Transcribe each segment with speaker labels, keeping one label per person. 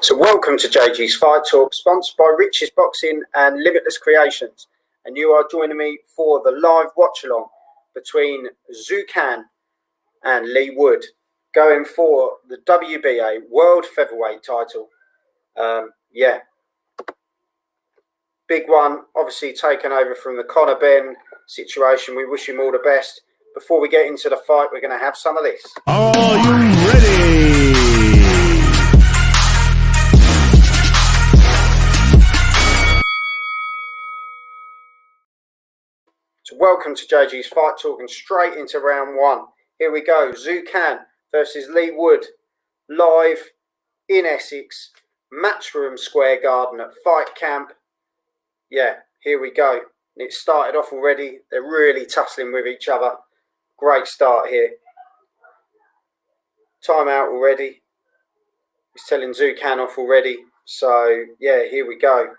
Speaker 1: So welcome to JG's Fight Talk, sponsored by Rich's Boxing and Limitless Creations. And you are joining me for the live watch-along between Zhu Can and Leigh Wood, going for the WBA World Featherweight title. Big one, obviously taken over from the Conor Benn situation. We wish him all the best. Before we get into the fight, we're going to have some of this.
Speaker 2: Are you ready?
Speaker 1: So welcome to JG's Fight Talk and straight into round one. Here we go. Zhu Can versus Leigh Wood, live in Essex, Matchroom Square Garden at Fight Camp. Yeah, here we go. It started off already. They're really tussling with each other. Great start here. Time out already. He's telling Zhu Can off already. So, yeah, here we go.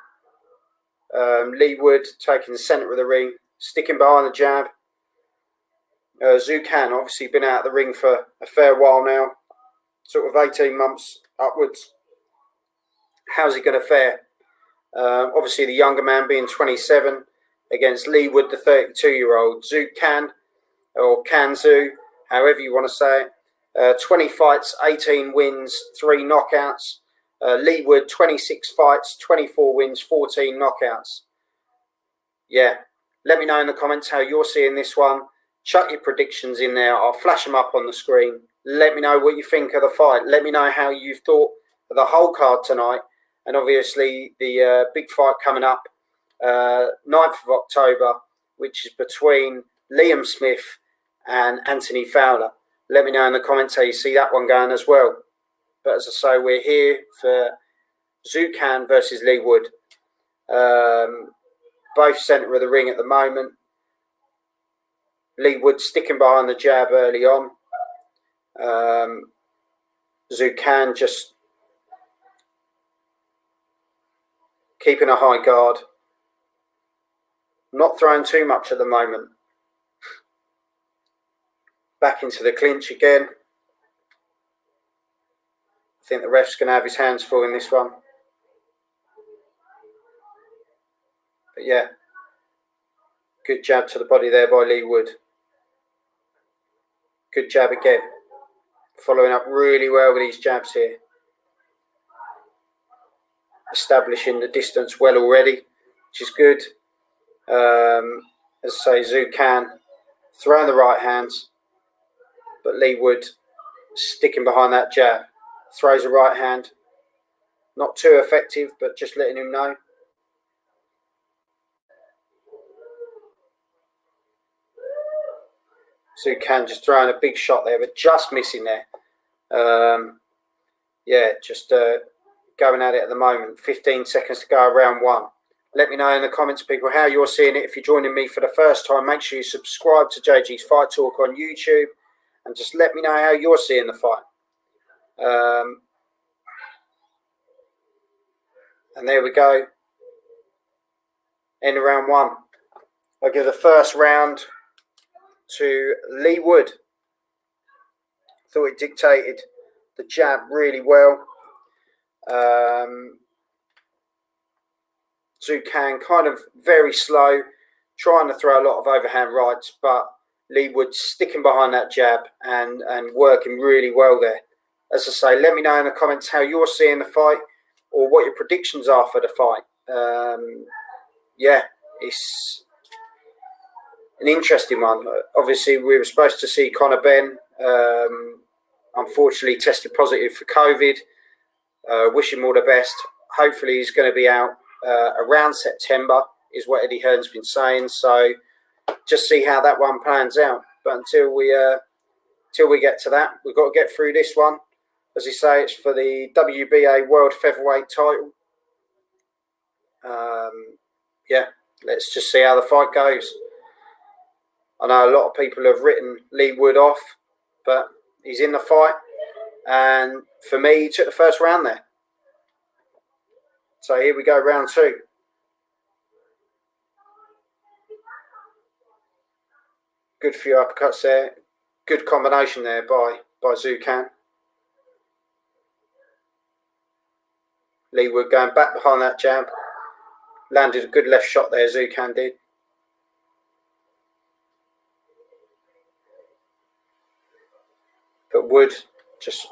Speaker 1: Leigh Wood taking the centre of the ring, sticking behind the jab. Zhu Can obviously been out of the ring for a fair while now, sort of 18 months upwards. How's he going to fare? Obviously the younger man being 27 against Leigh Wood, the 32-year-old. Zhu Can, or Can Zhu, however you want to say it. 20 fights, 18 wins, 3 knockouts. Leigh Wood, 26 fights, 24 wins, 14 knockouts. Yeah, let me know in the comments how you're seeing this one. Chuck your predictions in there. I'll flash them up on the screen. Let me know what you think of the fight. Let me know how you've thought of the whole card tonight. And obviously the big fight coming up, 9th of October, which is between Liam Smith and Anthony Fowler. Let me know in the comments how you see that one going as well. But as I say, we're here for Zhu Can versus Leigh Wood. Both centre of the ring at the moment. Leigh Wood sticking behind the jab early on. Zhu Can just keeping a high guard. Not throwing too much at the moment. Back into the clinch again. I think the ref's going to have his hands full in this one. But yeah, good jab to the body there by Leigh Wood. Good jab again. Following up really well with these jabs here. Establishing the distance well already, which is good. As I say, Zhu Can throwing the right hands, but Leigh Wood sticking behind that jab. Throws a right hand. Not too effective, but just letting him know. Zhu Can just throwing a big shot there, but just missing there. Just going at it at the moment. 15 seconds to go, round one. Let me know in the comments, people, how you're seeing it. If you're joining me for the first time, make sure you subscribe to JG's Fight Talk on YouTube. And just let me know how you're seeing the fight. And there we go. End of round one. I'll give the first round to Leigh Wood. Thought it dictated the jab really well. Zhu Can kind of very slow, trying to throw a lot of overhand rights, but Leigh Wood sticking behind that jab and working really well there. As I say, let me know in the comments how you're seeing the fight or what your predictions are for the fight. It's an interesting one. Obviously, we were supposed to see Conor Benn. Unfortunately, tested positive for COVID. Wish him all the best. Hopefully, he's going to be out around September, is what Eddie Hearn's been saying. So, just see how that one plans out. But until we get to that, we've got to get through this one. As you say, it's for the WBA World Featherweight title. Let's just see how the fight goes. I know a lot of people have written Leigh Wood off, but he's in the fight. And for me, he took the first round there. So here we go, round two. Good few uppercuts there. Good combination there by Zhu Can. Leigh Wood going back behind that jab. Landed a good left shot there, Zucan did. But Wood just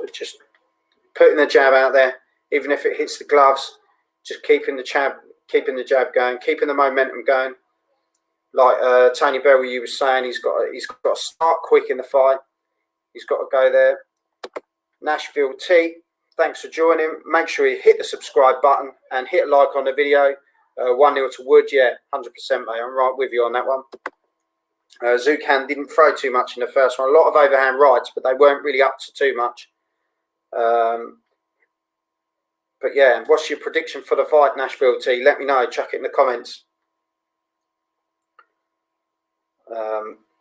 Speaker 1: putting the jab out there, even if it hits the gloves, just keeping the jab going, keeping the momentum going. Like Tony Berry, you were saying, he's got to start quick in the fight. He's got to go there. Nashville T, thanks for joining. Make sure you hit the subscribe button and hit a like on the video. 1-0 to Wood, yeah, 100%, mate. I'm right with you on that one. Zucan didn't throw too much in the first one. A lot of overhand rights, but they weren't really up to too much. But yeah, what's your prediction for the fight, Nashville T? Let me know. Chuck it in the comments.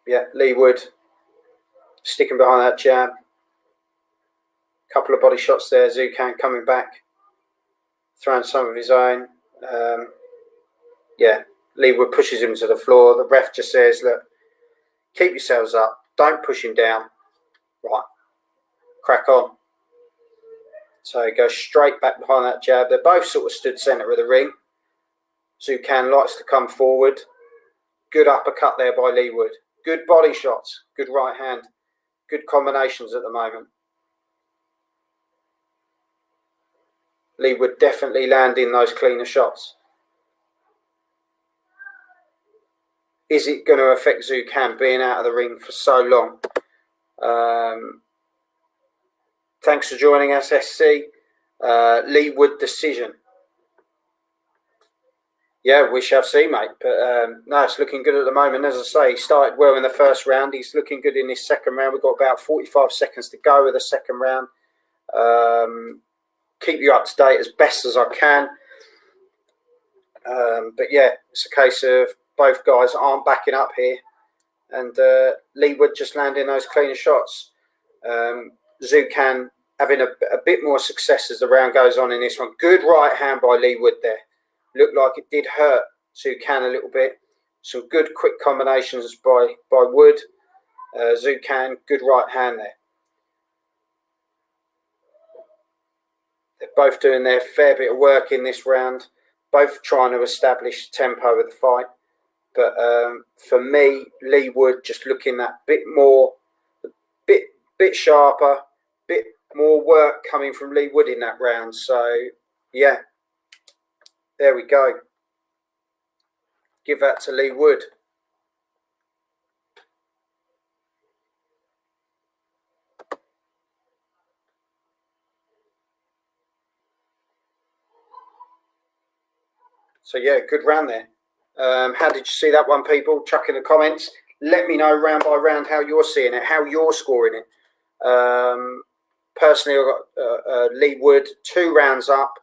Speaker 1: Yeah, Leigh Wood sticking behind that jab. Couple of body shots there. Zucan coming back, throwing some of his own. Yeah, Leigh Wood pushes him to the floor. The ref just says, look, keep yourselves up. Don't push him down. Right, crack on. So he goes straight back behind that jab. They're both sort of stood centre of the ring. Zucan likes to come forward. Good uppercut there by Leigh Wood. Good body shots. Good right hand. Good combinations at the moment. Leigh Wood definitely landing those cleaner shots. Is it going to affect Zucan being out of the ring for so long? Thanks for joining us, SC. Leigh Wood decision. Yeah, we shall see, mate. But no, it's looking good at the moment. As I say, he started well in the first round. He's looking good in his second round. We've got about 45 seconds to go with the second round. Keep you up to date as best as I can. But yeah, it's a case of both guys aren't backing up here. And Leigh Wood just landing those cleaner shots. Zucan having a bit more success as the round goes on in this one. Good right hand by Leigh Wood there. Looked like it did hurt Zucan a little bit. Some good quick combinations by Wood. Zucan, good right hand there. They're both doing their fair bit of work in this round. Both trying to establish tempo of the fight. But for me, Leigh Wood just looking that bit more, bit sharper, bit more work coming from Leigh Wood in that round. So, yeah, there we go. Give that to Leigh Wood. So, yeah, good round there. How did you see that one, people? Chuck in the comments. Let me know round by round how you're seeing it, how you're scoring it. Personally, I've got Leigh Wood 2 rounds up.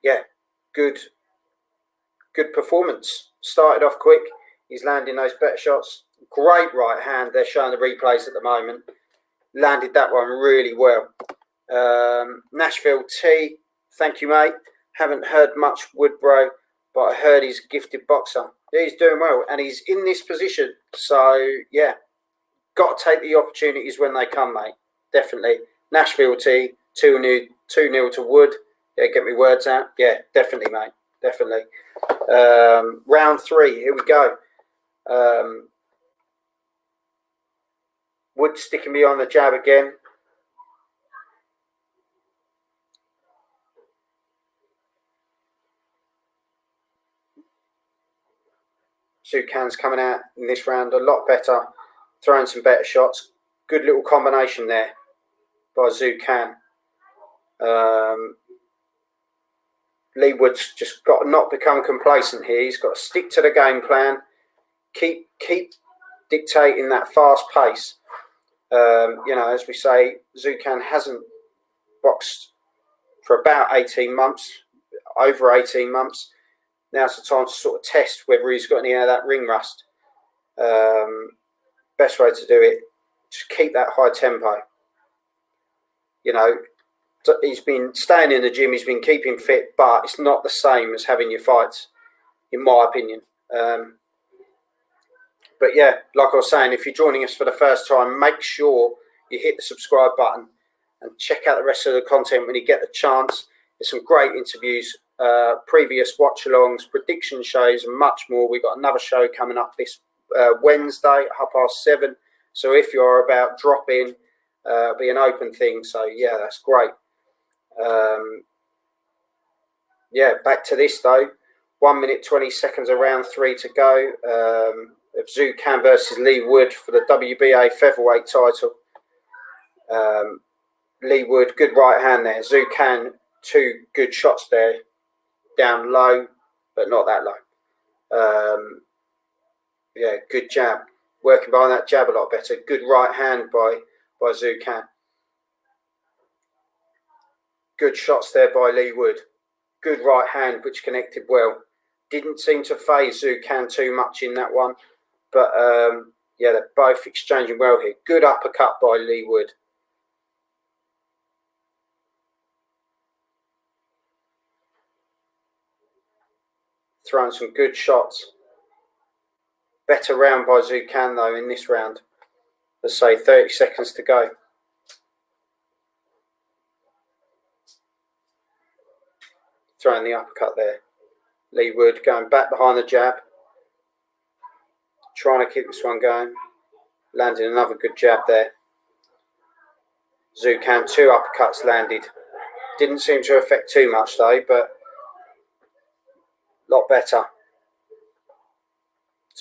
Speaker 1: Yeah, good performance. Started off quick. He's landing those better shots. Great right hand. They're showing the replays at the moment. Landed that one really well. Nashville T, thank you, mate. Haven't heard much Wood, bro, but I heard he's a gifted boxer. Yeah, he's doing well, and he's in this position. So, yeah, got to take the opportunities when they come, mate. Definitely. Nashville T, 2-0 to Wood. Yeah, get me words out. Yeah, definitely, mate. Definitely. Round 3, here we go. Wood sticking me on the jab again. Zucan's coming out in this round a lot better, throwing some better shots. Good little combination there by Zucan. Leigh Wood's just got to not become complacent here. He's got to stick to the game plan, keep dictating that fast pace. You know, as we say, Zucan hasn't boxed for about 18 months, over 18 months. Now's the time to sort of test whether he's got any of that ring rust. Best way to do it, just keep that high tempo. You know, he's been staying in the gym, he's been keeping fit, but it's not the same as having your fights, in my opinion. But yeah, like I was saying, if you're joining us for the first time, make sure you hit the subscribe button and check out the rest of the content when you get the chance. There's some great interviews, previous watch-alongs, prediction shows, and much more. We've got another show coming up this Wednesday at 7:30. So if you're about, drop in. It'll be an open thing. So yeah, that's great. Yeah, back to this though. 1 minute 20 seconds of round 3 to go. Of Zhu Can versus Leigh Wood for the WBA featherweight title. Leigh Wood, good right hand there. Zhu Can, 2 good shots there, down low, but not that low. Yeah, good jab. Working behind that jab a lot better. Good right hand by Zhu Can. Good shots there by Leigh Wood. Good right hand, which connected well. Didn't seem to phase Zhu Can too much in that one. But, yeah, they're both exchanging well here. Good uppercut by Leigh Wood. Throwing some good shots. Better round by Zhu Can, though, in this round. Let's say 30 seconds to go. Throwing the uppercut there. Leigh Wood going back behind the jab. Trying to keep this one going. Landing another good jab there. Zhu Can, 2 uppercuts landed. Didn't seem to affect too much though, but a lot better.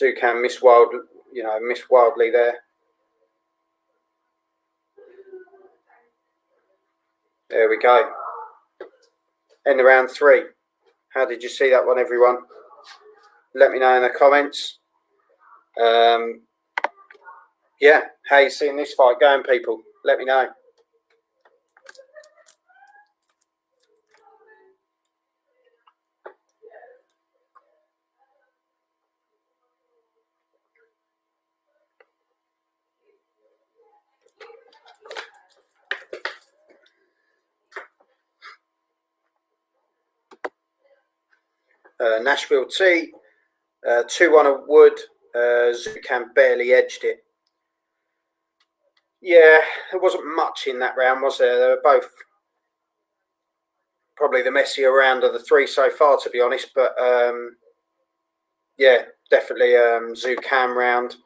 Speaker 1: Zhu Can missed wildly there. There we go. End of round 3. How did you see that one, everyone? Let me know in the comments. Yeah, how you seeing this fight going, people? Let me know. Nashville T, 2-1 of Wood. Zhu Can barely edged it. Yeah, there wasn't much in that round, was there? They were both probably the messier round of the 3 so far, to be honest. But yeah, definitely Zhu Can round.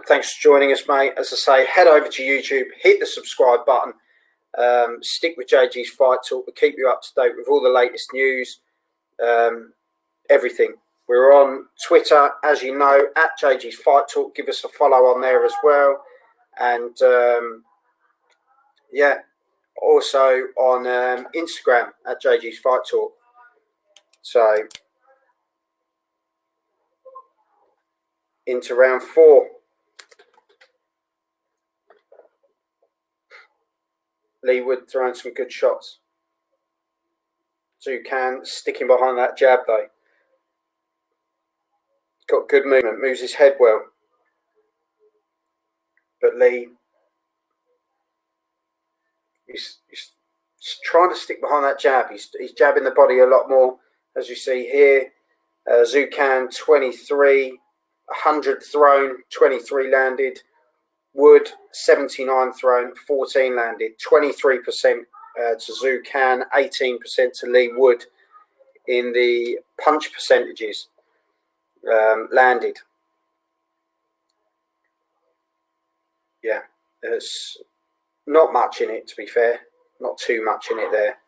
Speaker 1: Thanks for joining us, mate. As I say, head over to YouTube, hit the subscribe button. Stick with JG's Fight Talk. We'll keep you up to date with all the latest news, everything. We're on Twitter, as you know, at JG's Fight Talk. Give us a follow on there as well. And yeah, also on Instagram at JG's Fight Talk. So into round 4. Leigh Wood throwing some good shots. Zhu Can sticking behind that jab though. Got good movement, moves his head well. But Leigh, he's trying to stick behind that jab. He's jabbing the body a lot more, as you see here. Zhu Can 23, 100 thrown, 23 landed. Wood 79 thrown, 14 landed. 23% to Zhu Can, 18% to Leigh Wood in the punch percentages landed. Yeah, there's not much in it, to be fair. Not too much in it there.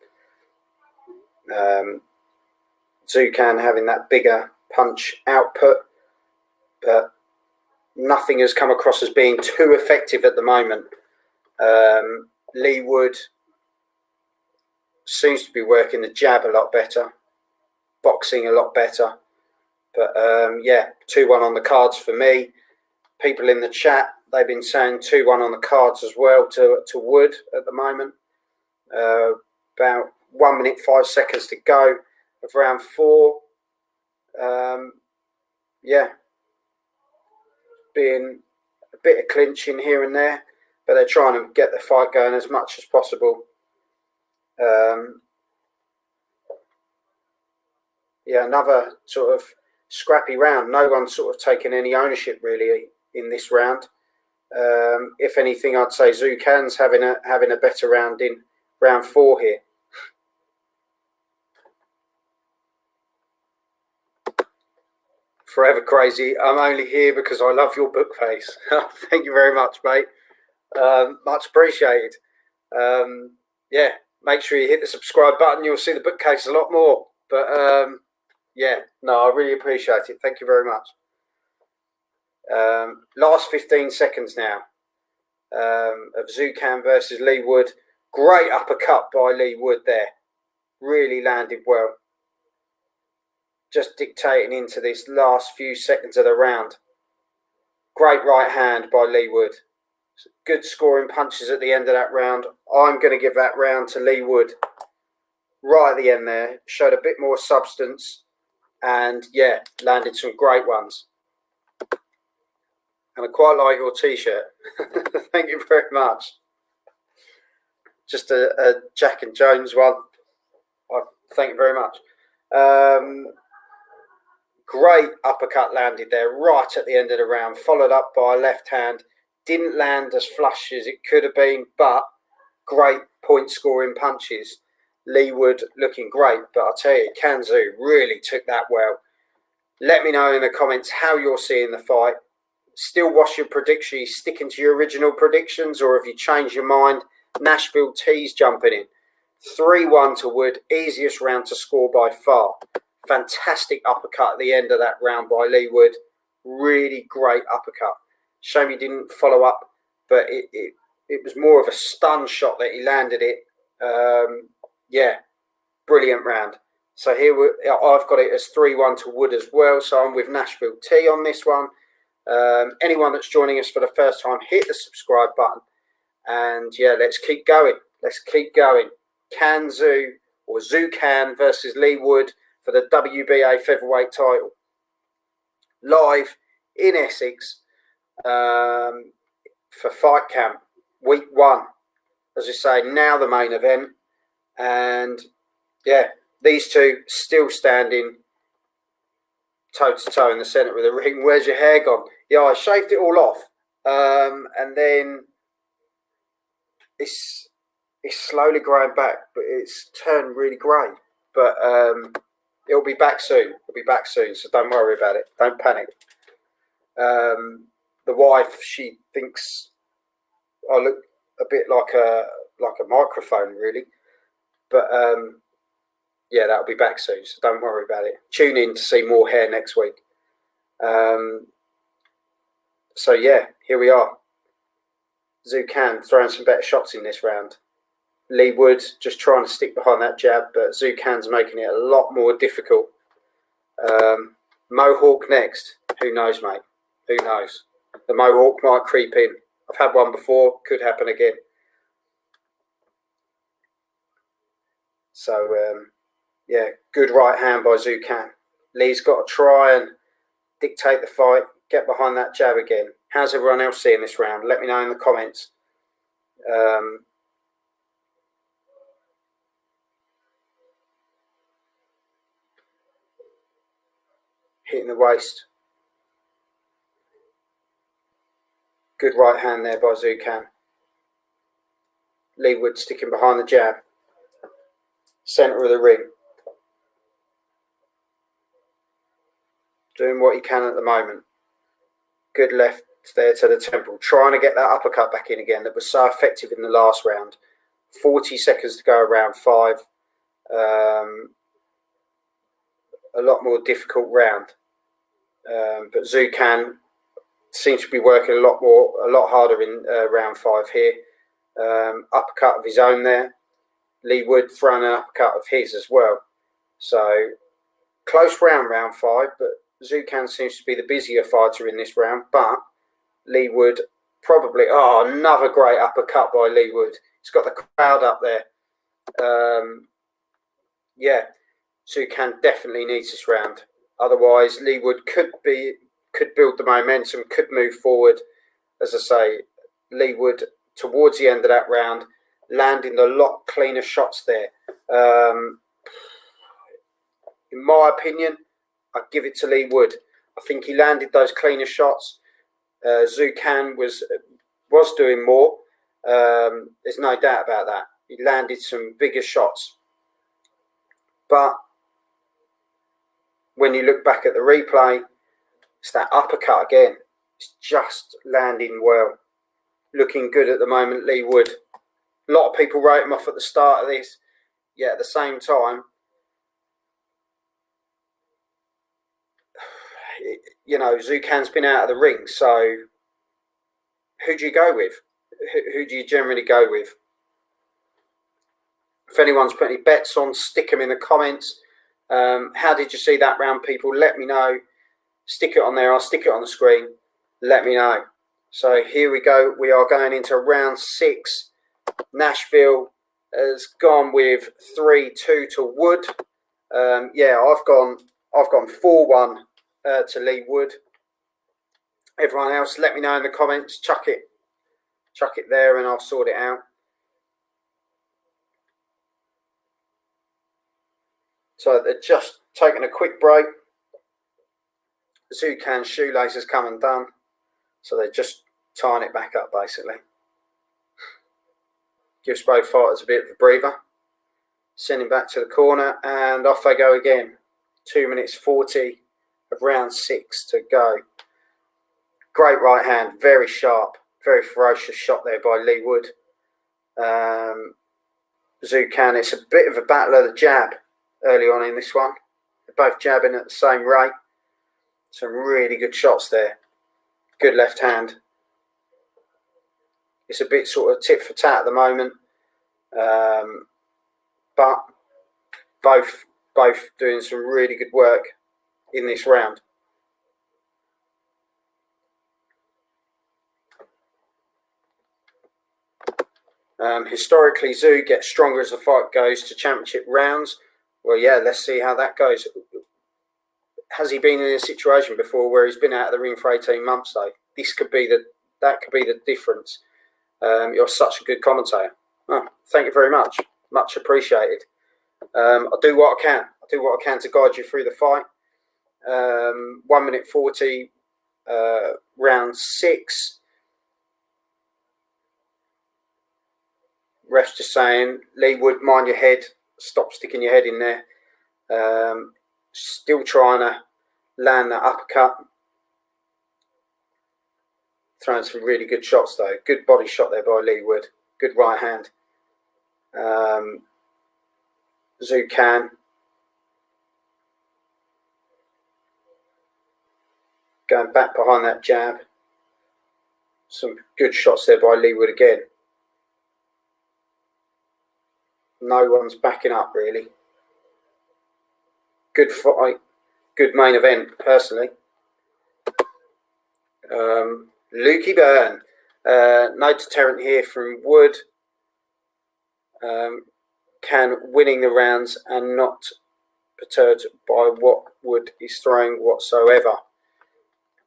Speaker 1: Zhu Can having that bigger punch output, but nothing has come across as being too effective at the moment. Leigh Wood seems to be working the jab a lot better, boxing a lot better. But yeah, 2-1 on the cards for me. People in the chat, they've been saying 2-1 on the cards as well to Wood at the moment. About 1 minute 5 seconds to go of round 4. Yeah, being a bit of clinching here and there, but they're trying to get the fight going as much as possible. Yeah, another sort of scrappy round. No one's sort of taken any ownership really in this round. If anything, I'd say Zhu Can's having a better round in round 4 here. Forever Crazy, I'm only here because I love your book face. Thank you very much, mate. Much appreciated. Yeah, make sure you hit the subscribe button. You'll see the bookcase a lot more. But yeah, no, I really appreciate it. Thank you very much. Last 15 seconds now of Zucan versus Leigh Wood. Great uppercut by Leigh Wood there. Really landed well. Just dictating into this last few seconds of the round. Great right hand by Leigh Wood. Good scoring punches at the end of that round. I'm going to give that round to Leigh Wood. Right at the end there. Showed a bit more substance. And yeah, landed some great ones. And I quite like your t-shirt. Thank you very much. Just a Jack and Jones one. Thank you very much. Great uppercut landed there right at the end of the round, followed up by a left hand. Didn't land as flush as it could have been, but great point scoring punches. Leigh Wood looking great, but I'll tell you, Kanzu really took that well. Let me know in the comments how you're seeing the fight. Still what's your prediction? Are you sticking to your original predictions, or have you changed your mind? Nashville T's jumping in. 3-1 to Wood, easiest round to score by far. Fantastic uppercut at the end of that round by Leigh Wood. Really great uppercut. Shame he didn't follow up, but it was more of a stun shot that he landed it. Yeah, brilliant round. So here I've got it as 3-1 to Wood as well. So I'm with Nashville T on this one. Anyone that's joining us for the first time, hit the subscribe button. And yeah, let's keep going. Let's keep going. Kanzu or Zucan versus Leigh Wood for the WBA featherweight title. Live in Essex for Fight Camp week 1. As I say, now the main event. And yeah, these two still standing toe to toe in the centre of the ring. Where's your hair gone? Yeah, I shaved it all off. And then it's slowly growing back, but it's turned really grey. But it'll be back soon. It'll be back soon, so don't worry about it. Don't panic. The wife, she thinks I look a bit like a microphone, really. But yeah, that'll be back soon, so don't worry about it. Tune in to see more hair next week. So yeah, here we are. Zucan throwing some better shots in this round. Leigh Wood just trying to stick behind that jab, but Zucan's making it a lot more difficult. Mohawk next. Who knows, mate? Who knows? The Mohawk might creep in. I've had one before. Could happen again. So, yeah, good right hand by Zucan. Leigh's got to try and dictate the fight. Get behind that jab again. How's everyone else seeing this round? Let me know in the comments. Hitting the waist. Good right hand there by Zucan. Leigh Wood sticking behind the jab. Centre of the ring. Doing what he can at the moment. Good left there to the temple. Trying to get that uppercut back in again that was so effective in the last round. 40 seconds to go around 5. A lot more difficult round. But Zucan seems to be working a lot harder in round 5 here. Uppercut of his own there. Leigh Wood throwing an uppercut of his as well. So close round 5, but Zucan seems to be the busier fighter in this round. But Leigh Wood probably, another great uppercut by Leigh Wood. He's got the crowd up there. Yeah, Zucan definitely needs this round. Otherwise, Leigh Wood could build the momentum, could move forward. As I say, Leigh Wood towards the end of that round, landing a lot cleaner shots there. In my opinion, I'd give it to Leigh Wood. I think he landed those cleaner shots. Zucan was doing more. There's no doubt about that. He landed some bigger shots. But when you look back at the replay, it's that uppercut again. It's just landing well. Looking good at the moment, Leigh Wood. A lot of people wrote him off at the start of this. Yet at the same time, you know, Zhu Can's been out of the ring. So who do you go with? Who do you generally go with? If anyone's put any bets on, stick them in the comments. How did you see that round, people? Let me know. Stick it on there. I'll stick it on the screen. Let me know. So here we go. We are going into round 6. Nashville has gone with 3-2 to Wood. Yeah, I've gone 4-1 to Leigh Wood. Everyone else, let me know in the comments. Chuck it there, and I'll sort it out. So they're just taking a quick break. Zhu Can's shoelace has come undone, so they're just tying it back up basically. Gives both fighters a bit of a breather. Send him back to the corner, and off they go again. 2 minutes 40 of round 6 to go. Great right hand, very sharp, very ferocious shot there by Leigh Wood. Zhu Can, it's a bit of a battle of the jab early on in this one. They're both jabbing at the same rate. Some really good shots there. Good left hand. It's a bit sort of tit for tat at the moment. But both doing some really good work in this round. Historically, Zhu gets stronger as the fight goes to championship rounds. Well, yeah, let's see how that goes. Has he been in a situation before where he's been out of the ring for 18 months, though? That could be the difference. You're such a good commentator. Oh, thank you very much. Much appreciated. I'll do what I can. I'll do what I can to guide you through the fight. 1 minute 40, round 6. Ref's just saying, Leigh Wood, mind your head. Stop sticking your head in there. Still trying to land that uppercut. Throwing some really good shots though. Good body shot there by Leigh Wood. Good right hand. Zhu Can. Going back behind that jab. Some good shots there by Leigh Wood again. No one's backing up really. Good fight. Good main event, personally. Lukey Byrne. No deterrent here from Wood. Can winning the rounds and not perturbed by what Wood is throwing whatsoever.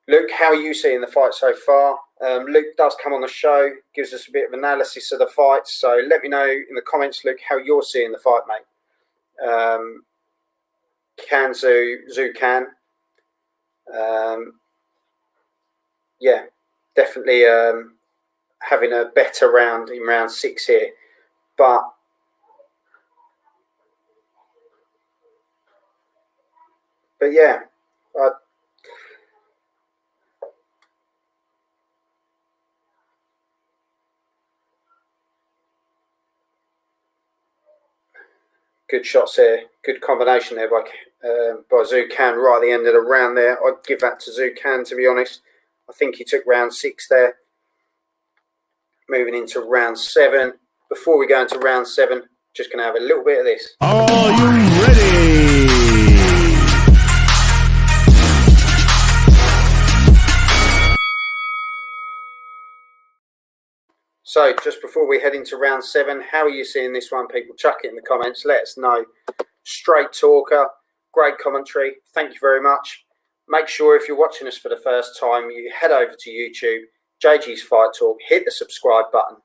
Speaker 1: Luke, how are you seeing the fight so far? Luke does come on the show, gives us a bit of analysis of the fight. So let me know in the comments, Luke, how you're seeing the fight, mate. Zhu Can. Yeah, definitely having a better round in round 6 here. But yeah, good shots there. Good combination there by Zhu Can right at the end of the round there. I'd give that to Zhu Can, to be honest. I think he took round 6 there. Moving into round 7. Before we go into round 7, just going to have a little bit of this.
Speaker 2: Are you ready?
Speaker 1: So just before we head into round 7, how are you seeing this one, people? Chuck it in the comments. Let us know. Straight talker. Great commentary. Thank you very much. Make sure if you're watching us for the first time, you head over to YouTube, JG's Fight Talk, hit the subscribe button,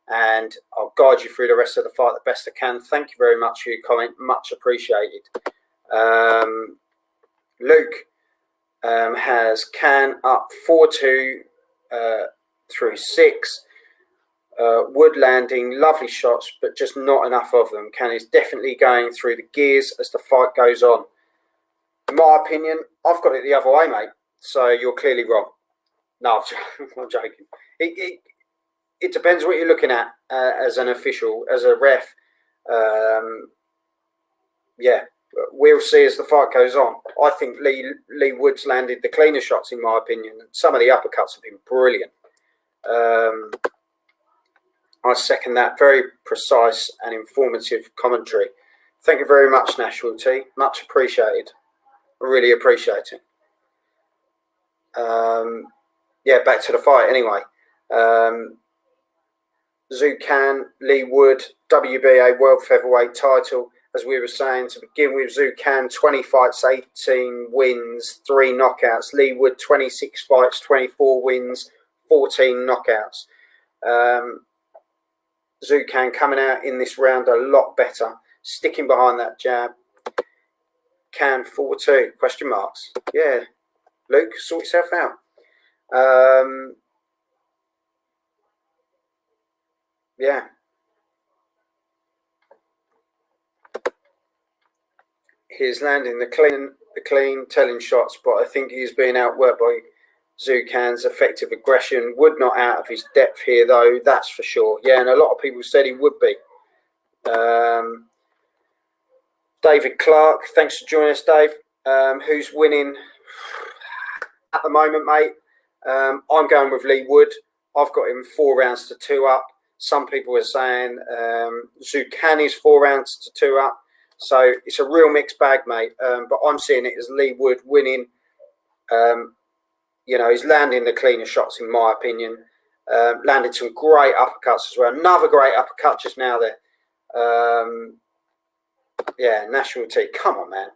Speaker 1: and I'll guide you through the rest of the fight the best I can. Thank you very much for your comment. Much appreciated. Luke has Can up 4-2 through 6. Wood landing lovely shots, but just not enough of them. Can is definitely going through the gears as the fight goes on. In my opinion, I've got it the other way, mate. So you're clearly wrong. No, I'm joking. It depends what you're looking at as an official, as a ref. Yeah, we'll see as the fight goes on. I think Leigh Wood's landed the cleaner shots, in my opinion. Some of the uppercuts have been brilliant. I second that. Very precise and informative commentary. Thank you very much, Nashville T. Much appreciated. I really appreciate it. Yeah, back to the fight anyway. Zhu Can, Leigh Wood, WBA World Featherweight title. As we were saying, to begin with, Zhu Can, 20 fights, 18 wins, 3 knockouts. Leigh Wood, 26 fights, 24 wins, 14 knockouts. Zhu Can coming out in this round a lot better, sticking behind that jab. Can 4-2, question marks. Yeah, Luke, sort yourself out. Yeah. He's landing the clean, telling shots, but I think he's being outworked by Zhu Can's effective aggression. Wood not out of his depth here, though, that's for sure. Yeah, and a lot of people said he would be. David Clark, thanks for joining us, Dave. Who's winning at the moment, mate? I'm going with Leigh Wood. I've got him 4 rounds to 2 up. Some people are saying Zhu Can is 4 rounds to 2 up. So it's a real mixed bag, mate. But I'm seeing it as Leigh Wood winning. You know, he's landing the cleaner shots, in my opinion. Landed some great uppercuts as well. Another great uppercut just now there. Yeah, National T. Come on, man.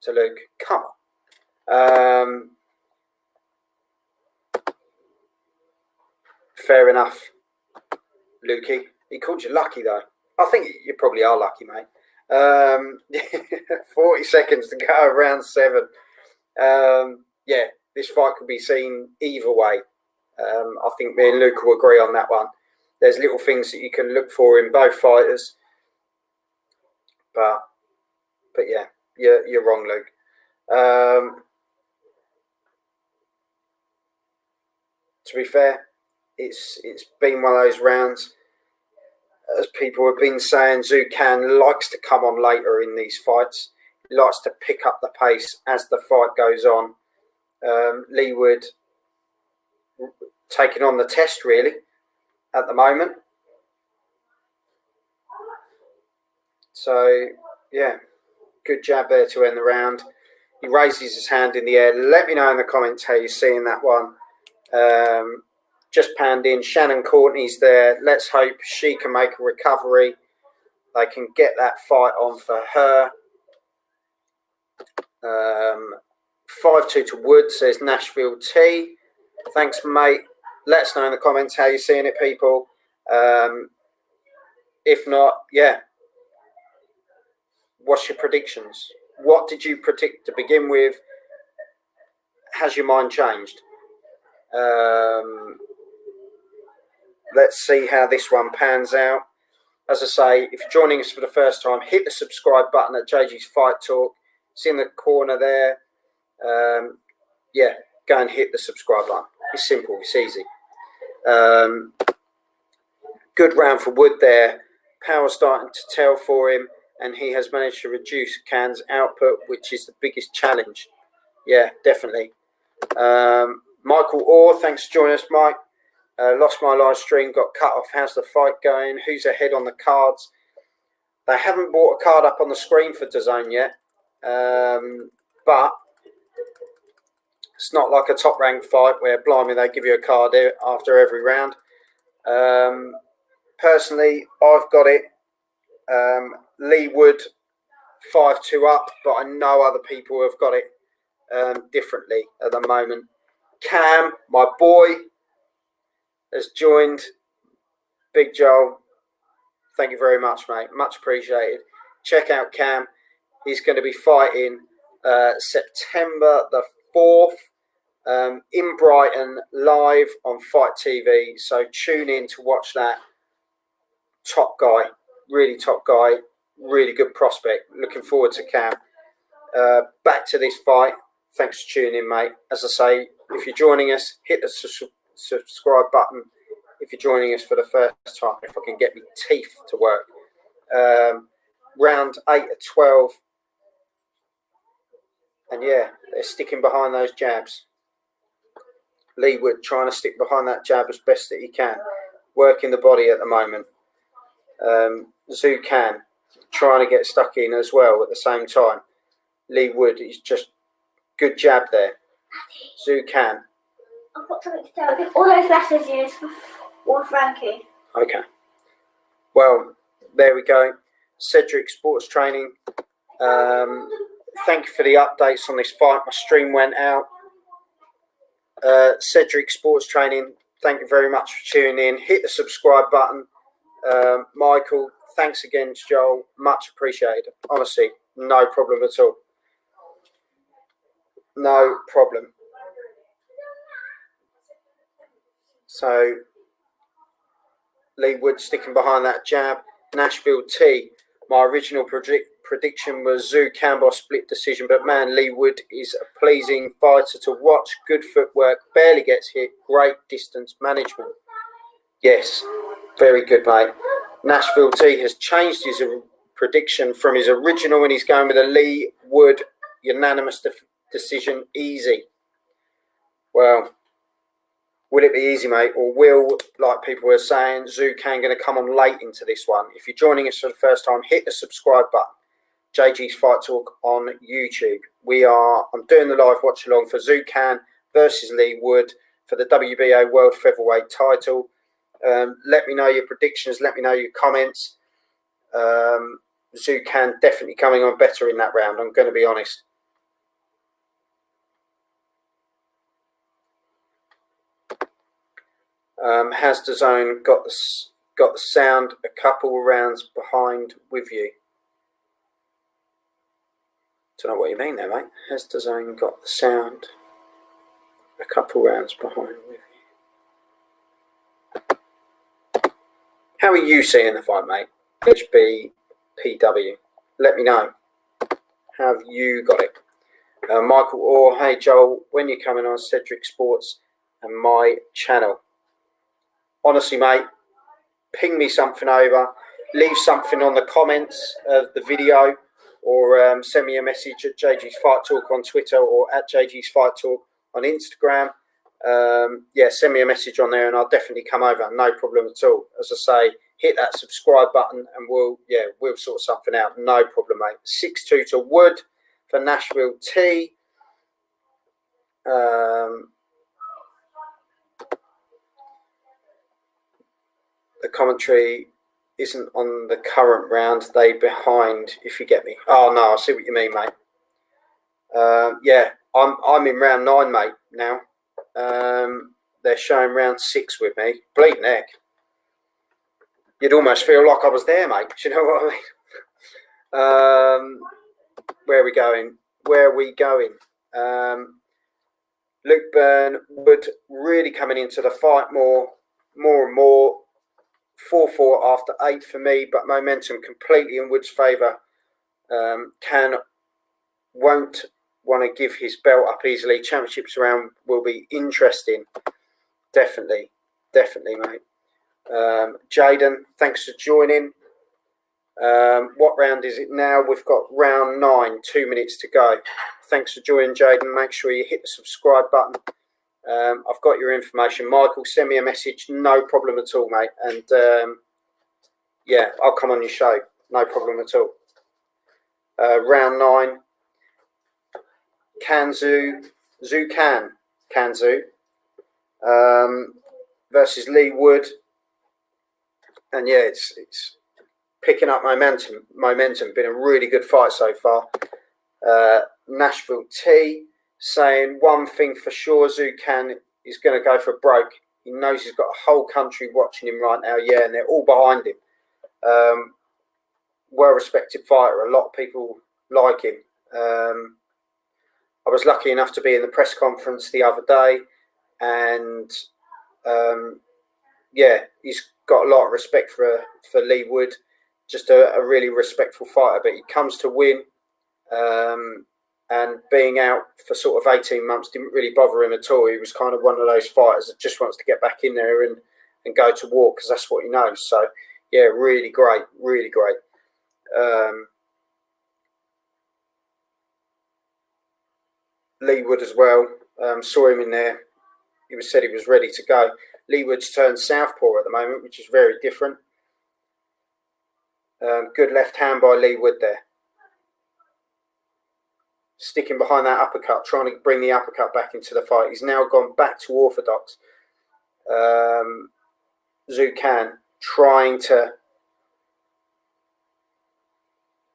Speaker 1: To Luke. Come on. Fair enough, Lukey. He called you lucky, though. I think you probably are lucky, mate. 40 seconds to go, round 7. Yeah, this fight could be seen either way. I think me and Luke will agree on that one. There's little things that you can look for in both fighters. But yeah, you're wrong, Luke. To be fair, it's been one of those rounds. As people have been saying, Zhu Can likes to come on later in these fights. He likes to pick up the pace as the fight goes on. Leigh Wood taking on the test, really, at the moment. So, yeah, good jab there to end the round. He raises his hand in the air. Let me know in the comments how you're seeing that one. Just panned in. Shannon Courtney's there. Let's hope she can make a recovery. They can get that fight on for her. 5-2 to Wood, says Nashville T. Thanks, mate. Let us know in the comments how you're seeing it, people. If not, yeah. What's your predictions? What did you predict to begin with? Has your mind changed? Let's see how this one pans out. As I say, if you're joining us for the first time, hit the subscribe button at JG's Fight Talk. It's in the corner there. Yeah, go and hit the subscribe button. It's simple, it's easy. Good round for Wood there. Power starting to tell for him, and he has managed to reduce Can's output, which is the biggest challenge. Yeah, definitely. Michael Orr, thanks for joining us, Mike. Lost my live stream, got cut off. How's the fight going? Who's ahead on the cards? They haven't brought a card up on the screen for DAZN yet, but it's not like a top-ranked fight where, blimey, they give you a card after every round. Personally, I've got it. Leigh Wood 5-2 up, but I know other people have got it differently at the moment. Cam, my boy, has joined. Big Joel, thank you very much, mate. Much appreciated. Check out Cam. He's going to be fighting September the 4th in Brighton, live on Fight TV. So tune in to watch that. Top guy, really top guy, really good prospect. Looking forward to Cam. Back to this fight. Thanks for tuning in, mate. As I say, if you're joining us, hit the subscribe button. If you're joining us for the first time, if I can get my teeth to work. Round 8 of 12. And yeah, they're sticking behind those jabs. Leigh Wood trying to stick behind that jab as best that he can. Working the body at the moment. Zhu Can trying to get stuck in as well at the same time. Leigh Wood is just good jab there. Zhu Can.
Speaker 3: I've got something to tell you. All those messages were Frankie.
Speaker 1: Okay. Well, there we go. Cedric Sports Training. Thank you for the updates on this fight. My stream went out. Cedric Sports Training, thank you very much for tuning in. Hit the subscribe button. Michael, thanks again to Joel. Much appreciated. Honestly, no problem at all. No problem. So, Leigh Wood sticking behind that jab. Nashville T. My original prediction was Zhu Campbell split decision, but man, Leigh Wood is a pleasing fighter to watch. Good footwork, barely gets hit, great distance management. Yes, very good, mate. Nashville T has changed his prediction from his original and he's going with a Leigh Wood unanimous decision, easy. Well, will it be easy, mate? Or will, like people were saying, Zhu Can going to come on late into this one? If you're joining us for the first time, hit the subscribe button. JG's Fight Talk on YouTube. I'm doing the live watch along for Zhu Can versus Leigh Wood for the WBA World Featherweight title. Let me know your predictions. Let me know your comments. Zhu Can definitely coming on better in that round. I'm going to be honest. Has the zone got the sound a couple rounds behind with you? Don't know what you mean there, mate. Has the zone got the sound a couple rounds behind with you? How are you seeing the fight, mate? HBPW. Let me know. How have you got it? Michael Orr, hey Joel, when you're coming on Cedric Sports and my channel? Honestly, mate, ping me something over. Leave something on the comments of the video, or send me a message at JG's Fight Talk on Twitter or at JG's Fight Talk on Instagram. Yeah, send me a message on there and I'll definitely come over. No problem at all. As I say, hit that subscribe button and we'll sort something out. No problem, mate. 6-2 to Wood for Nashville T. The commentary isn't on the current round. They behind, if you get me. Oh no, I see what you mean, mate. Yeah, I'm in round 9, mate. Now, they're showing round 6 with me. Bleeding heck. You'd almost feel like I was there, mate. Do you know what I mean? Where are we going? Where are we going? Luke Byrne, Wood really coming into the fight more and more. 4-4 after 8 for me, but momentum completely in Wood's favour. Can won't want to give his belt up easily. Championships round will be interesting. Definitely, mate. Jaden, thanks for joining. What round is it now? We've got round 9, 2 minutes to go. Thanks for joining, Jaden. Make sure you hit the subscribe button. I've got your information. Michael, send me a message. No problem at all, mate. And yeah, I'll come on your show. No problem at all. Round 9. Zhu Can versus Leigh Wood. And yeah, it's picking up momentum. Been a really good fight so far. Nashville T saying one thing for sure, Zhu Can is going to go for broke. He knows he's got a whole country watching him right now, yeah, and they're all behind him. Well-respected fighter. A lot of people like him. I was lucky enough to be in the press conference the other day, and he's got a lot of respect for Leigh Wood. Just a really respectful fighter, but he comes to win. And being out for sort of 18 months didn't really bother him at all. He was kind of one of those fighters that just wants to get back in there and go to war because that's what he knows. So, yeah, really great, really great. Leigh Wood as well. Saw him in there. Said he was ready to go. Leigh Wood's turned southpaw at the moment, which is very different. Good left hand by Leigh Wood there. Sticking behind that uppercut, trying to bring the uppercut back into the fight. He's now gone back to orthodox. Zhu Can trying to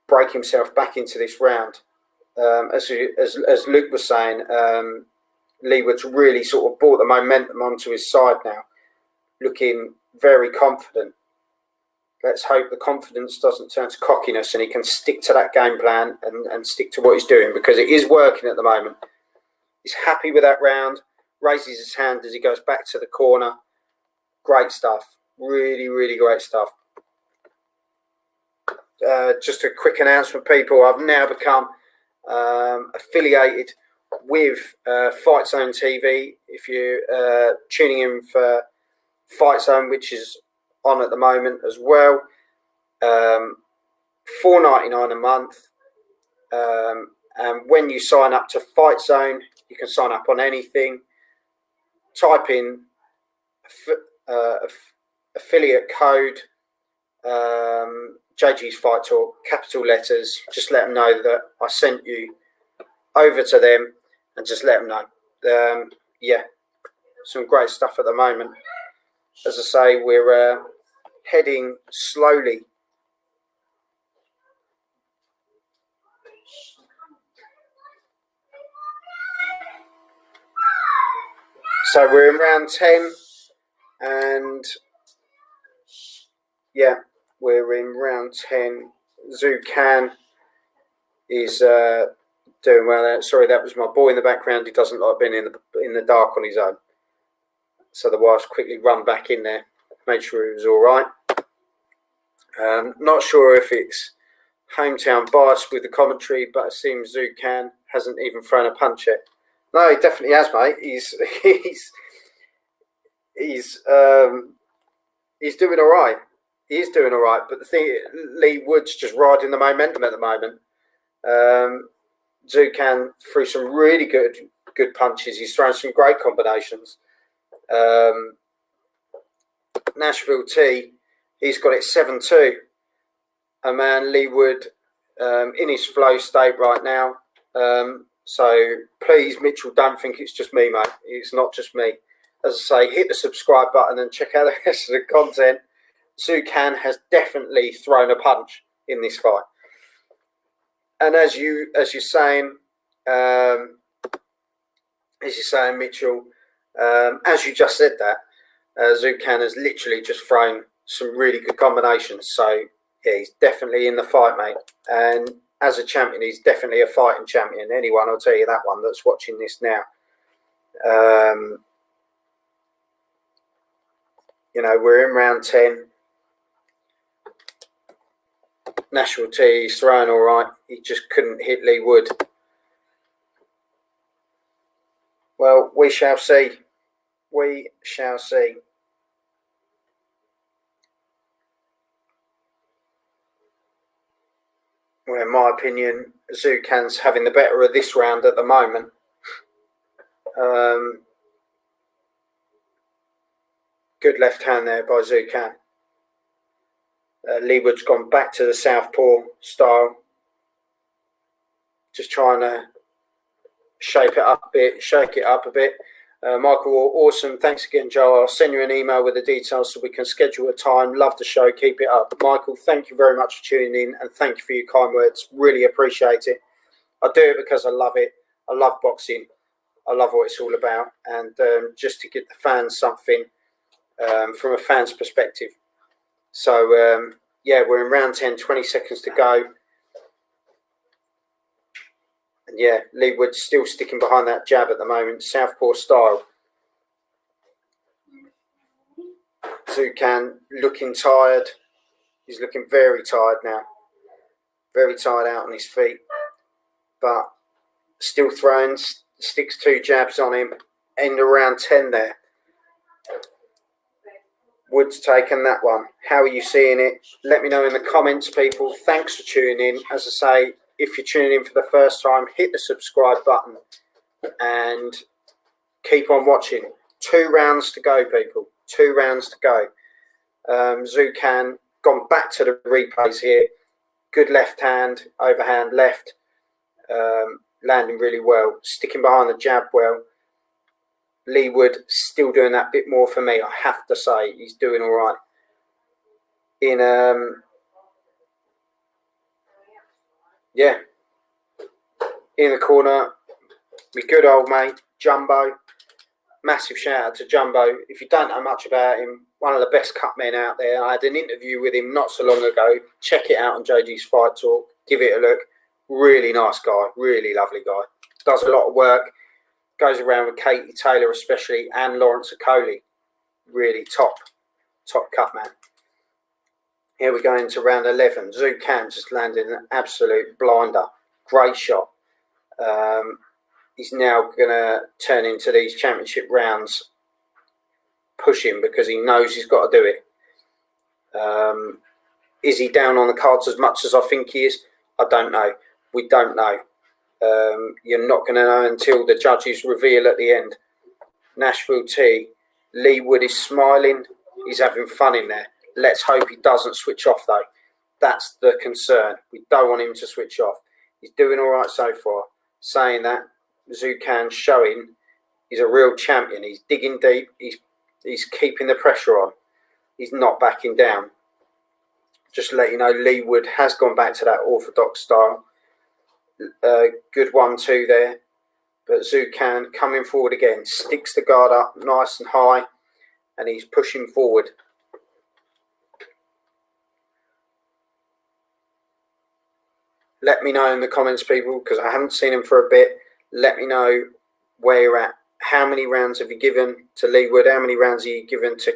Speaker 1: break himself back into this round. As Luke was saying, Leigh Wood's really sort of brought the momentum onto his side now, looking very confident. Let's hope the confidence doesn't turn to cockiness and he can stick to that game plan and stick to what he's doing, because it is working at the moment. He's happy with that round, raises his hand as he goes back to the corner. Great stuff. Really, really great stuff. Just a quick announcement, people. I've now become affiliated with Fight Zone TV. If you're tuning in for Fight Zone, which is on at the moment as well, $4.99 a month, and when you sign up to Fight Zone, you can sign up on anything. Type in affiliate code JG's Fight Talk, capital letters. Just let them know that I sent you over to them, and just let them know. Yeah, some great stuff at the moment. As I say, we're heading slowly so we're in round 10, and yeah, we're in round 10. Zhu Can is doing well. Sorry, that was my boy in the background. He doesn't like being in the dark on his own, so the wife's quickly run back in there, made sure he was all right. Not sure if it's hometown bias with the commentary, but it seems Zhu Can hasn't even thrown a punch yet. No, he definitely has, mate. He's doing all right. He is doing all right, but the thing, Leigh Wood's just riding the momentum at the moment. Zhu Can threw some really good punches. He's thrown some great combinations. Nashville T, he's got it 7-2. And man, Leigh Wood in his flow state right now. So please, Mitchell, don't think it's just me, mate. It's not just me. As I say, hit the subscribe button and check out the rest of the content. Zhu Can has definitely thrown a punch in this fight. And as you're saying, Mitchell, as you just said that, Zhu Can has literally just thrown some really good combinations. So yeah, he's definitely in the fight, mate. And as a champion, he's definitely a fighting champion. Anyone, I'll tell you that one that's watching this now. We're in round 10. Nashville T, he's throwing all right. He just couldn't hit Leigh Wood. Well, we shall see. We shall see. Well, in my opinion, Zhu Can's having the better of this round at the moment. Good left hand there by Zhu Can. Leigh Wood's gone back to the southpaw style. Just trying to shake it up a bit. Michael, awesome. Thanks again, Joe. I'll send you an email with the details so we can schedule a time. Love the show. Keep it up. Michael, thank you very much for tuning in, and thank you for your kind words. Really appreciate it. I do it because I love it. I love boxing. I love what it's all about. And just to give the fans something from a fan's perspective. So, yeah, we're in round 10, 20 seconds to go. Yeah, Leigh Wood still sticking behind that jab at the moment, southpaw style. Zucan looking tired. He's looking very tired now. Very tired out on his feet. But still throwing, sticks 2 jabs on him. End of round 10 there. Wood's taken that one. How are you seeing it? Let me know in the comments, people. Thanks for tuning in. As I say, if you're tuning in for the first time, hit the subscribe button and keep on watching. 2 rounds to go, people. 2 rounds to go. Zucan gone back to the replays here. Good left hand, overhand left. Landing really well. Sticking behind the jab well. Leigh Wood still doing that bit more for me, I have to say. He's doing all right. In in the corner, my good old mate Jumbo. Massive shout out to Jumbo. If you don't know much about him, one of the best cut men out there. I had an interview with him not so long ago. Check it out on JG's Fight Talk. Give it a look. Really nice guy. Really lovely guy. Does a lot of work. Goes around with Katie Taylor especially and Lawrence Okoli. Really top cut man. Here we go into round 11. Zucan just landed an absolute blinder. Great shot. He's now going to turn into these championship rounds pushing because he knows he's got to do it. Is he down on the cards as much as I think he is? I don't know. We don't know. You're not going to know until the judges reveal at the end. Nashville T. Leigh Wood is smiling. He's having fun in there. Let's hope he doesn't switch off though. That's the concern. We don't want him to switch off. He's doing all right so far. Saying that, Zucan showing he's a real champion. He's digging deep. He's keeping the pressure on. He's not backing down. Just to let you know, Leigh Wood has gone back to that orthodox style. Good 1-2 there. But Zucan coming forward again. Sticks the guard up nice and high. And he's pushing forward. Let me know in the comments, people, because I haven't seen him for a bit. Let me know where you're at. How many rounds have you given to Leigh Wood? How many rounds have you given to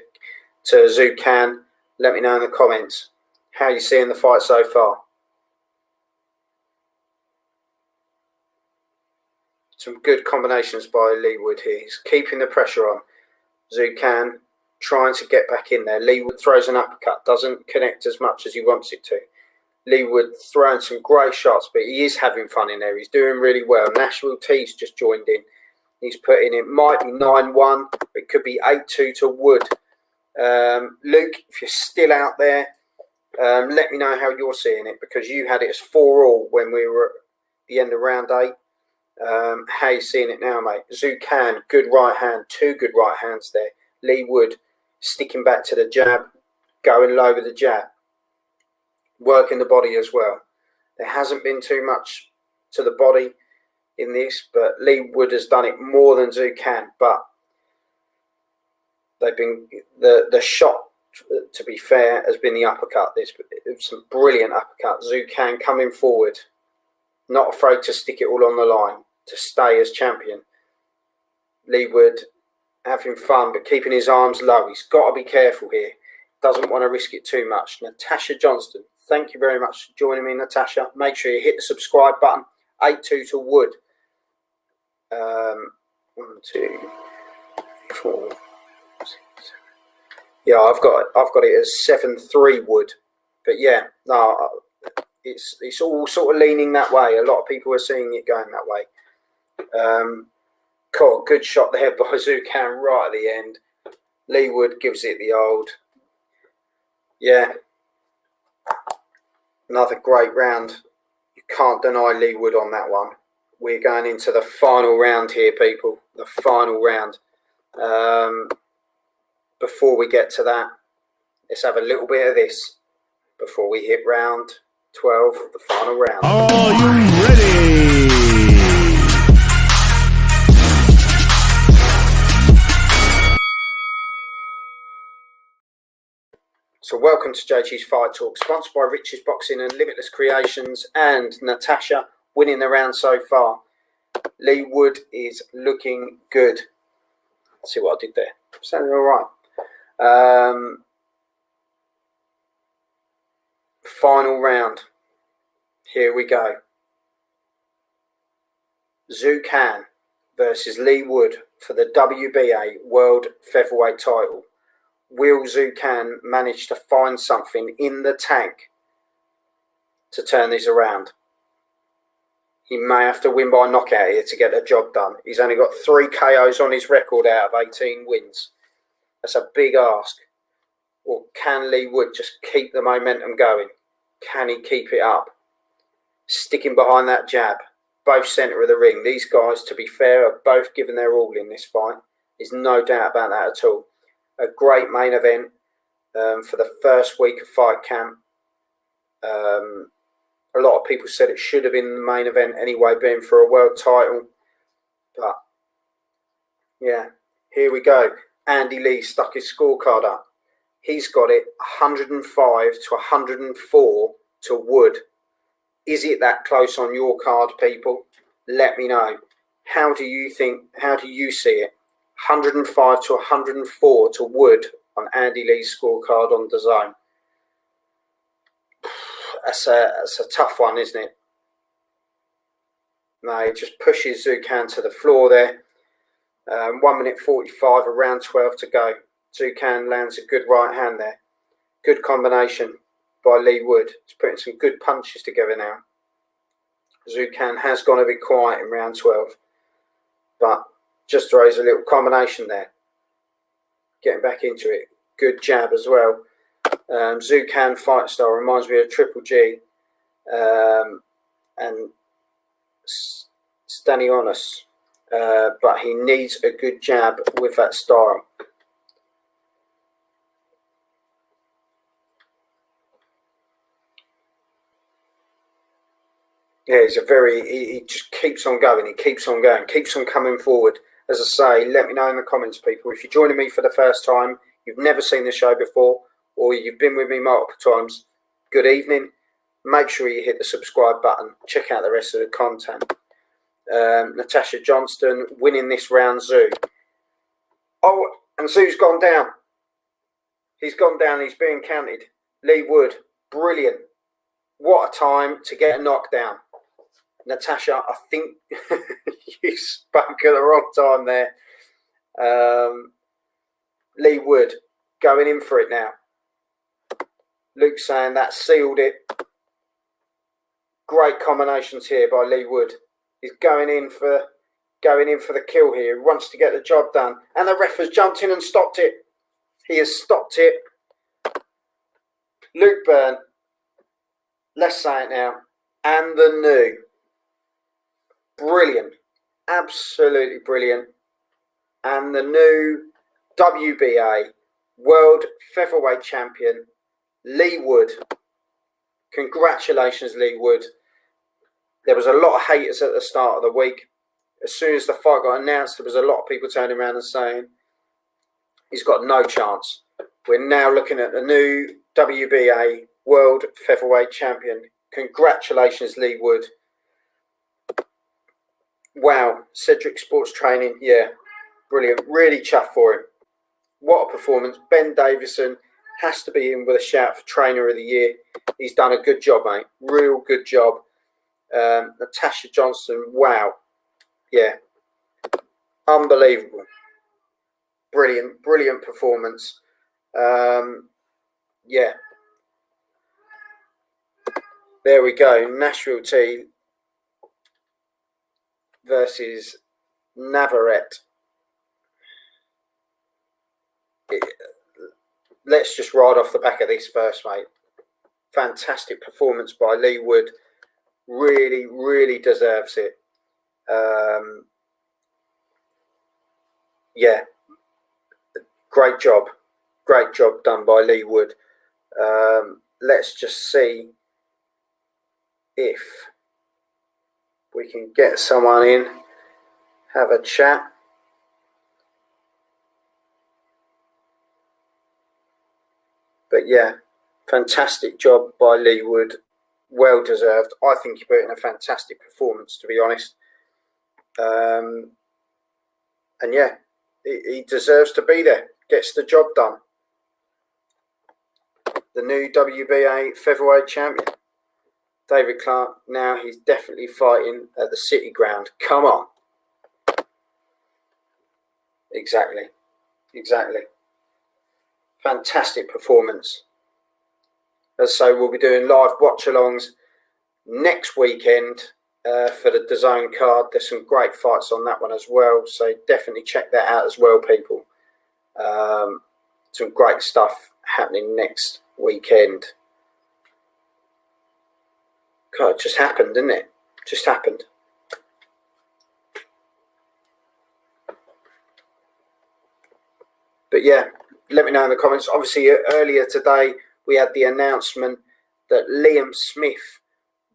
Speaker 1: Zucan? Let me know in the comments. How are you seeing the fight so far? Some good combinations by Leigh Wood here. He's keeping the pressure on. Zucan trying to get back in there. Leigh Wood throws an uppercut. Doesn't connect as much as he wants it to. Leigh Wood throwing some great shots, but he is having fun in there. He's doing really well. Nashville T's just joined in. He's putting it. Might be 9-1. It could be 8-2 to Wood. Luke, if you're still out there, let me know how you're seeing it, because you had it as 4-all when we were at the end of round 8. How you seeing it now, mate? Zucan, good right hand. 2 good right hands there. Leigh Wood sticking back to the jab, going low with the jab. Working the body as well. There hasn't been too much to the body in this, but Leigh Wood has done it more than Zucan. But they've been the shot, to be fair, has been the uppercut. There's some brilliant uppercut. Zucan coming forward, not afraid to stick it all on the line to stay as champion. Leigh Wood having fun, but keeping his arms low. He's got to be careful here. Doesn't want to risk it too much. Natasha Johnston, thank you very much for joining me, Natasha. Make sure you hit the subscribe button. 8-2 to Wood. 1, 2, 4, 6, 7. Yeah, I've got it as 7-3 Wood. But yeah, no, it's all sort of leaning that way. A lot of people are seeing it going that way. Cool, good shot there by Zucan right at the end. Leigh Wood gives it the old. Yeah, another great round. You can't deny Leigh Wood on that one. We're going into the final round here, people. The final round. Before we get to that, let's have a little bit of this before we hit round 12, the final round.
Speaker 2: Are you ready?
Speaker 1: So welcome to JG's Fight Talk, sponsored by Rich's Boxing and Limitless Creations, and Natasha winning the round so far. Leigh Wood is looking good. Let's see what I did there. Sounding all right. Final round. Here we go. Zhu Can versus Leigh Wood for the WBA World Featherweight title. Will Zhu Can manage to find something in the tank to turn this around? He may have to win by knockout here to get the job done. He's only got 3 KOs on his record out of 18 wins. That's a big ask. Or can Leigh Wood just keep the momentum going? Can he keep it up? Sticking behind that jab. Both centre of the ring. These guys, to be fair, are both giving their all in this fight. There's no doubt about that at all. A great main event for the first week of fight camp. A lot of people said it should have been the main event anyway, being for a world title. But, yeah, here we go. Andy Lee stuck his scorecard up. He's got it 105 to 104 to Wood. Is it that close on your card, people? Let me know. How do you see it? 105 to 104 to Wood on Andy Lee's scorecard on DAZN. That's a tough one, isn't it? No, he just pushes Zhu Can to the floor there. 1 minute 45, around 12 to go. Zhu Can lands a good right hand there. Good combination by Leigh Wood. He's putting some good punches together now. Zhu Can has gone a bit quiet in round 12, but just throws a little combination there. Getting back into it. Good jab as well. Zhu Can fight style reminds me of Triple G and Stanionis, but he needs a good jab with that style. Yeah, he just keeps on going. He keeps on going, keeps on coming forward. As I say, let me know in the comments, people. If you're joining me for the first time, you've never seen the show before, or you've been with me multiple times, good evening. Make sure you hit the subscribe button. Check out the rest of the content. Natasha Johnston winning this round, Zhu. Oh, and Zhu's gone down. He's gone down. He's being counted. Leigh Wood, brilliant. What a time to get a knockdown. Natasha, I think you spoke at the wrong time there. Leigh Wood going in for it now. Luke saying that sealed it. Great combinations here by Leigh Wood. He's going in for the kill here. He wants to get the job done. And the ref has jumped in and stopped it. He has stopped it. Luke Byrne. Let's say it now. And the new. Brilliant. Absolutely brilliant. And the new WBA World Featherweight Champion, Leigh Wood. Congratulations, Leigh Wood. There was a lot of haters at the start of the week. As soon as the fight got announced, there was a lot of people turning around and saying he's got no chance. We're now looking at the new WBA World Featherweight Champion. Congratulations, Leigh Wood. Wow, Cedric Sports Training, yeah, brilliant. Really chuffed for him. What a performance. Ben Davison has to be in with a shout for Trainer of the Year. He's done a good job, mate. Real good job. Natasha Johnston, wow. Yeah, unbelievable. Brilliant, brilliant performance. Yeah. There we go. Nashville T versus Navarrete. Let's just ride off the back of this first, mate. Fantastic performance by Leigh Wood. Really, really deserves it. Yeah. Great job. Great job done by Leigh Wood. Let's just see if we can get someone in, have a chat. But yeah, fantastic job by Leigh Wood. Well deserved. I think he put in a fantastic performance, to be honest. And yeah, he deserves to be there. Gets the job done. The new WBA featherweight champion, David Clark. Now he's definitely fighting at the City Ground. Come on. Exactly. Fantastic performance. As I say, we'll be doing live watch-alongs next weekend for the DAZN card. There's some great fights on that one as well, so definitely check that out as well, people. Some great stuff happening next weekend. God, it just happened, didn't it? Just happened. But yeah, let me know in the comments. Obviously, earlier today, we had the announcement that Liam Smith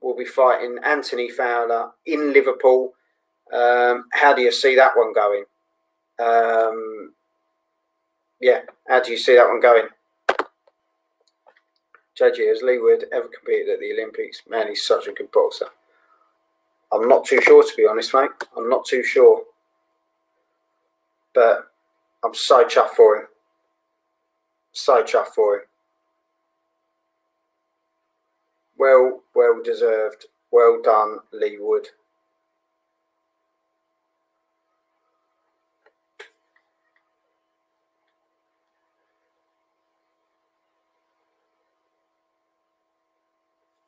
Speaker 1: will be fighting Anthony Fowler in Liverpool. How do you see that one going? Yeah, how do you see that one going? JG, has Leigh Wood ever competed at the Olympics? Man, he's such a good boxer. I'm not too sure, to be honest, mate. I'm not too sure. But I'm so chuffed for him. So chuffed for him. Well deserved. Well done, Leigh Wood.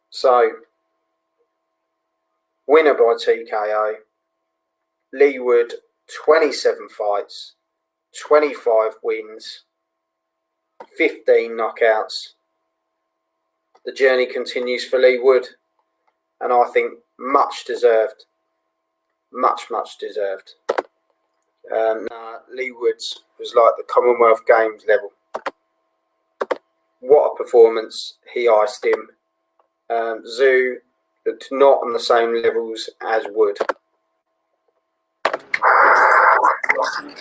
Speaker 1: So, winner by TKO. Leigh Wood, 27 fights, 25 wins, 15 knockouts. The journey continues for Leigh Wood, and I think much deserved. Much deserved. Leigh Wood was like the Commonwealth Games level. What a performance. He iced him. Zhu looked not on the same levels as Wood.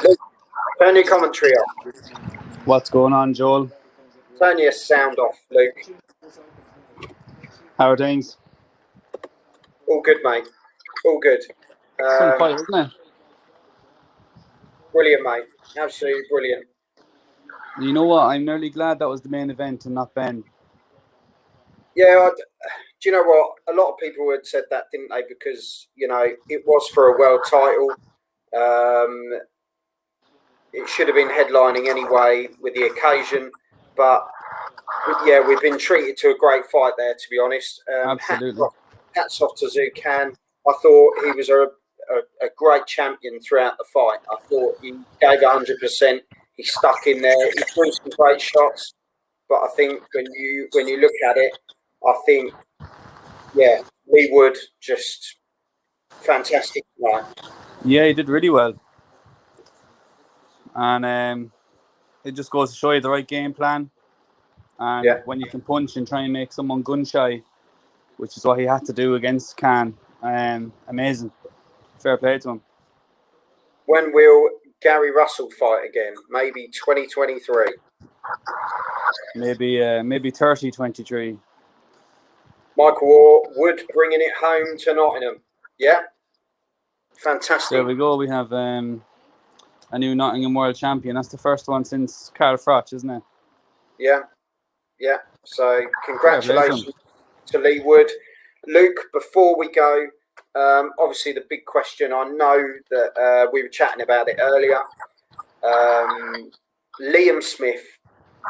Speaker 1: Luke, turn your commentary off.
Speaker 4: What's going on, Joel?
Speaker 1: Turn your sound off, Luke.
Speaker 4: How are things?
Speaker 1: All good, mate. All good.
Speaker 4: Fun fight, isn't it?
Speaker 1: Brilliant, mate. Absolutely brilliant.
Speaker 4: You know what? I'm nearly glad that was the main event and not Ben.
Speaker 1: Yeah, do you know what? A lot of people had said that, didn't they? Because, you know, it was for a world title. It should have been headlining anyway with the occasion. But, yeah, we've been treated to a great fight there, to be honest.
Speaker 4: Absolutely.
Speaker 1: Hats off to Zhu Can. I thought he was a great champion throughout the fight. I thought he gave 100%. He stuck in there. He threw some great shots. But I think when you look at it, I think, yeah, Leigh Wood just fantastic tonight.
Speaker 4: Yeah, he did really well. And it just goes to show you the right game plan. And when you can punch and try and make someone gun shy, which is what he had to do against Khan, amazing. Fair play to him.
Speaker 1: When will Gary Russell fight again? Maybe 2023.
Speaker 4: Maybe 30-23.
Speaker 1: Michael Wood bringing it home to Nottingham. Yeah. Fantastic.
Speaker 4: There we go. We have a new Nottingham world champion. That's the first one since Carl Froch, isn't it?
Speaker 1: Yeah. So congratulations to Leigh Wood. Luke, before we go, obviously the big question, I know that we were chatting about it earlier. Liam Smith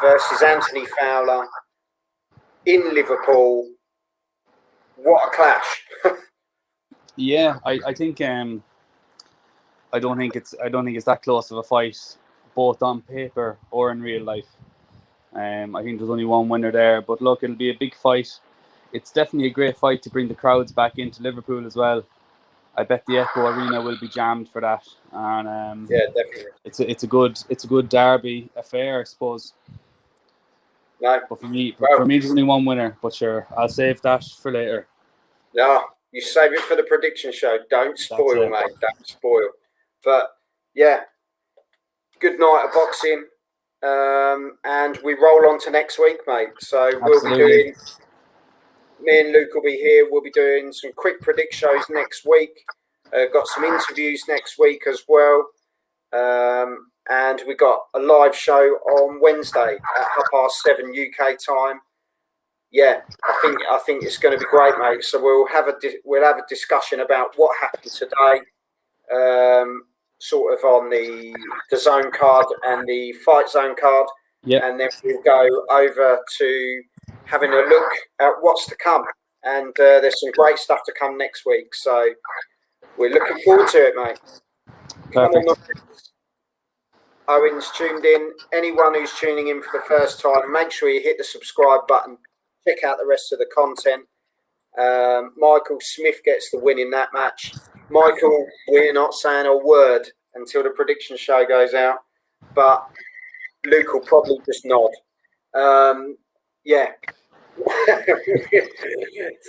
Speaker 1: versus Anthony Fowler in Liverpool. What a clash.
Speaker 4: Yeah, I think I don't think it's that close of a fight, both on paper or in real life. I think there's only one winner there, but look, it'll be a big fight. It's definitely a great fight to bring the crowds back into Liverpool as well. I bet the Echo Arena will be jammed for that, and
Speaker 1: yeah, definitely.
Speaker 4: It's a good derby affair, I suppose.
Speaker 1: No,
Speaker 4: but for me, there's only one winner. But sure, I'll save that for later.
Speaker 1: No, you save it for the prediction show. Don't spoil, mate. Don't spoil. But yeah, good night of boxing. And we roll on to next week, mate. So we'll be doing, me and Luke will be here. We'll be doing some quick predict shows next week. Got some interviews next week as well. And we got a live show on Wednesday at 7:30 UK time. Yeah, I think it's going to be great, mate. So we'll have a discussion about what happened today, sort of on the zone card and the fight zone card, and then we'll go over to having a look at what's to come. And there's some great stuff to come next week, so we're looking forward to it, mate.
Speaker 4: Perfect.
Speaker 1: Owen's tuned in. Anyone who's tuning in for the first time, make sure you hit the subscribe button. Check out the rest of the content. Michael Smith gets the win in that match. Michael, we're not saying a word until the prediction show goes out, but Luke will probably just nod. Yeah.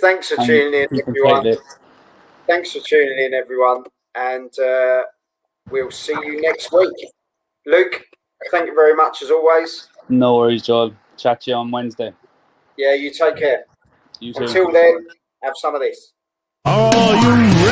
Speaker 1: Thanks for tuning in, everyone. Thanks for tuning in, everyone. And we'll see you next week. Luke, thank you very much as always.
Speaker 4: No worries, Joel. Chat to you on Wednesday.
Speaker 1: Yeah, you take care.
Speaker 4: You too.
Speaker 1: Until then, have some of this.
Speaker 2: Are you